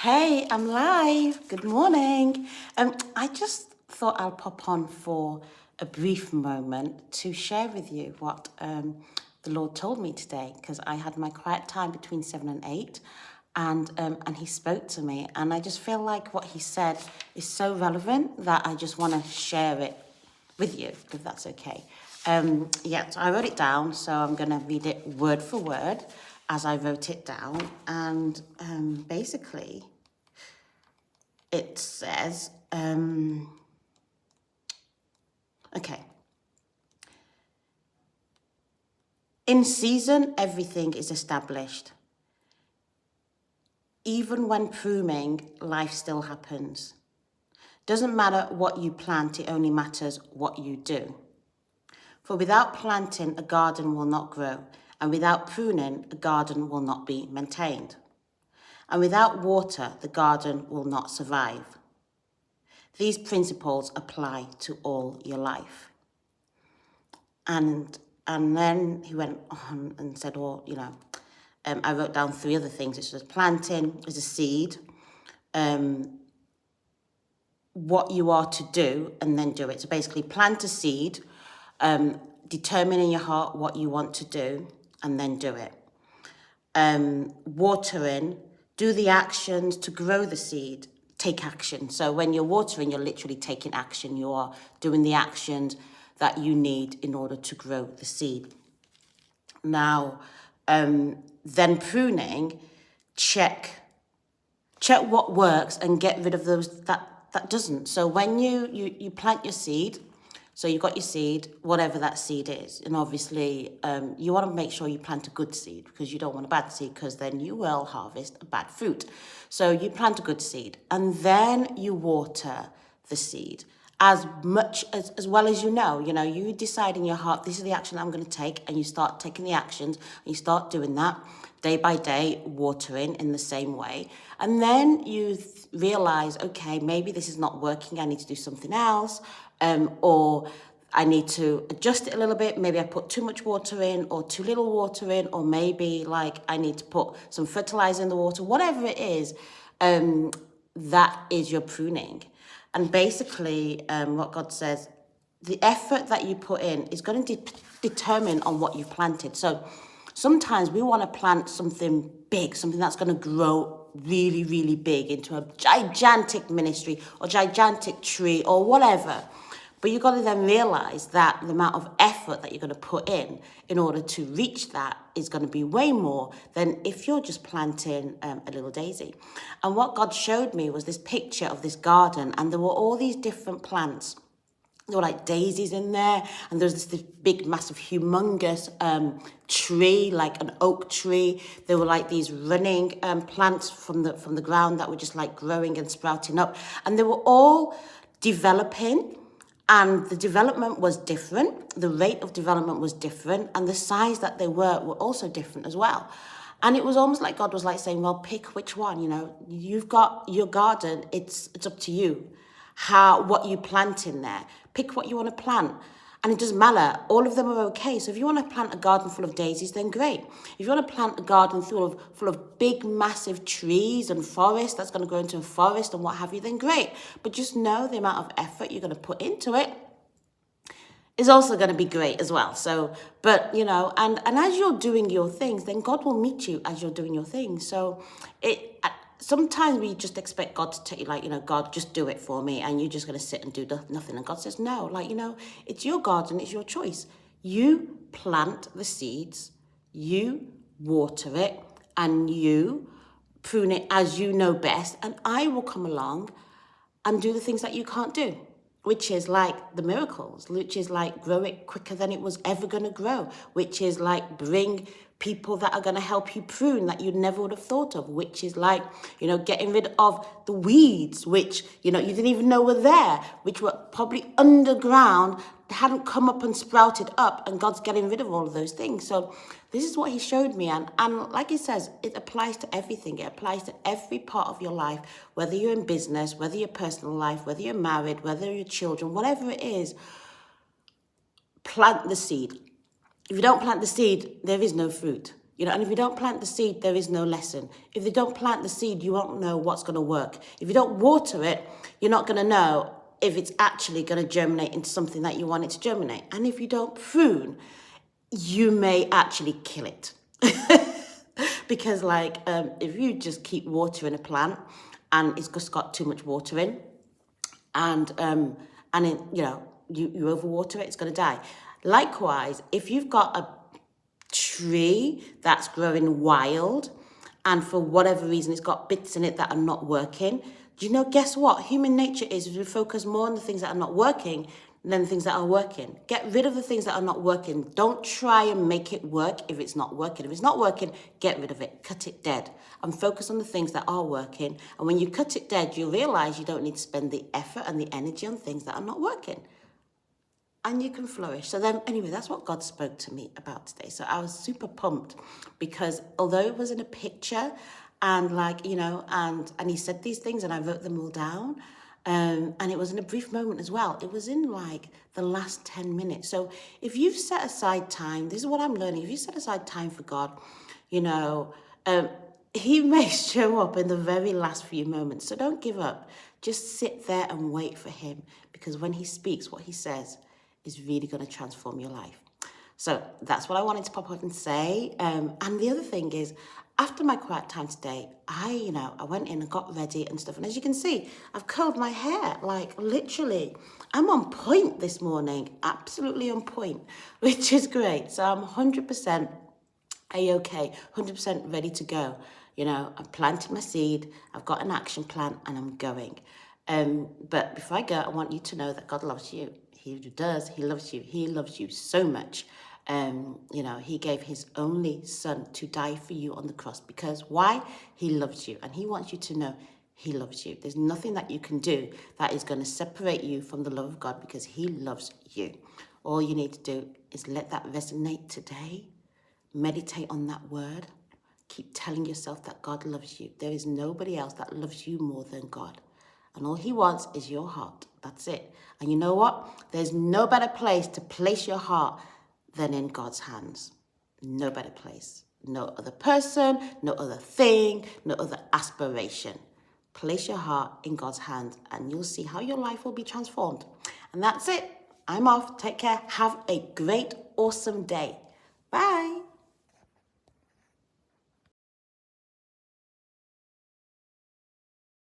Hey, I'm live. Good morning. I just thought I'll pop on for a brief moment to share with you what the Lord told me today, because I had my quiet time between 7 and 8, and He spoke to me, and I just feel like what He said is so relevant that I just want to share it with you, if that's okay. So I wrote it down, so I'm going to read it word for word as I wrote it down. And basically, it says, okay. In season, everything is established. Even when pruning, life still happens. Doesn't matter what you plant, it only matters what you do. For without planting, a garden will not grow, and without pruning, a garden will not be maintained. And without water, the garden will not survive. These principles apply to all your life. And then he went on and said, I wrote down 3 other things. It says planting is a seed, what you are to do, and then do it. So basically plant a seed, determine in your heart what you want to do, and then do it. Watering, do the actions to grow the seed, take action. So when you're watering, you're literally taking action. You are doing the actions that you need in order to grow the seed. Now, then pruning, check what works and get rid of those that doesn't. So when you plant your seed, so you've got your seed, whatever that seed is. And obviously, you want to make sure you plant a good seed, because you don't want a bad seed, because then you will harvest a bad fruit. So you plant a good seed, and then you water the seed as much as well as you know. You decide in your heart, this is the action I'm going to take, and you start taking the actions, and you start doing that day by day, watering in the same way. And then you realize, okay, maybe this is not working. I need to do something else. Or I need to adjust it a little bit. Maybe I put too much water in, or too little water in, or maybe I need to put some fertilizer in the water. Whatever it is, that is your pruning. And basically, what God says, the effort that you put in is going to determine on what you've planted. So sometimes we want to plant something big, something that's going to grow really, really big into a gigantic ministry or gigantic tree or whatever. But you've got to then realize that the amount of effort that you're going to put in order to reach that is going to be way more than if you're just planting a little daisy. And what God showed me was this picture of this garden, and there were all these different plants. There were like daisies in there, and there's this big, massive, humongous tree, like an oak tree. There were like these running plants from the ground that were just like growing and sprouting up, and they were all developing. And the development was different, the rate of development was different, and the size that they were also different as well. And it was almost like God was like saying, well, pick which one, you've got your garden, it's up to you, what you plant in there. Pick what you want to plant. And it doesn't matter, all of them are okay. So if you want to plant a garden full of daisies, then great. If you want to plant a garden full of big, massive trees and forest, that's going to grow into a forest and what have you, then great. But just know the amount of effort you're going to put into it is also going to be great as well. So, but, and as you're doing your things, then God will meet you as you're doing your things. So sometimes we just expect God to tell you, God, just do it for me, and you're just going to sit and do nothing. And God says, no, it's your garden, it's your choice. You plant the seeds, you water it, and you prune it as you know best, and I will come along and do the things that you can't do, which is like the miracles, which is like grow it quicker than it was ever going to grow, which is like bring people that are going to help you prune that you never would have thought of, which is like, getting rid of the weeds, which, you didn't even know were there, which were probably underground, hadn't come up and sprouted up, and God's getting rid of all of those things. So this is what He showed me. And like He says, it applies to everything. It applies to every part of your life, whether you're in business, whether you're personal life, whether you're married, whether you're children, whatever it is, plant the seed. If you don't plant the seed, there is no fruit. You know, and if you don't plant the seed, there is no lesson. If you don't plant the seed, you won't know what's going to work. If you don't water it, you're not going to know if it's actually going to germinate into something that you want it to germinate. And if you don't prune, you may actually kill it. Because like, if you just keep watering a plant and it's just got too much water in, and it, you know, you overwater it, it's going to die. Likewise, if you've got a tree that's growing wild and for whatever reason it's got bits in it that are not working, do you know, guess what? Human nature is we focus more on the things that are not working than the things that are working. Get rid of the things that are not working. Don't try and make it work if it's not working. If it's not working, get rid of it. Cut it dead. And focus on the things that are working. And when you cut it dead, you realize you don't need to spend the effort and the energy on things that are not working. And you can flourish. So then, anyway, that's what God spoke to me about today. So I was super pumped because although it was in a picture and like, you know, and he said these things and I wrote them all down. And it was in a brief moment as well. It was in like the last 10 minutes. So if you've set aside time, this is what I'm learning. If you set aside time for God, you know, he may show up in the very last few moments. So don't give up. Just sit there and wait for him, because when he speaks, what he says is really going to transform your life. So that's what I wanted to pop up and say. And the other thing is, after my quiet time today, I went in and got ready and stuff. And as you can see, I've curled my hair, like literally. I'm on point this morning, absolutely on point, which is great. So I'm 100% A-okay, 100% ready to go. You know, I've planted my seed, I've got an action plan, and I'm going. But before I go, I want you to know that God loves you. He does. He loves you. He loves you so much. You know, he gave his only son to die for you on the cross. Because why? He loves you. And he wants you to know he loves you. There's nothing that you can do that is going to separate you from the love of God, because he loves you. All you need to do is let that resonate today. Meditate on that word. Keep telling yourself that God loves you. There is nobody else that loves you more than God. And all he wants is your heart. That's it. And you know what? There's no better place to place your heart than in God's hands. No better place. No other person, no other thing, no other aspiration. Place your heart in God's hands and you'll see how your life will be transformed. And that's it. I'm off. Take care. Have a great, awesome day. Bye.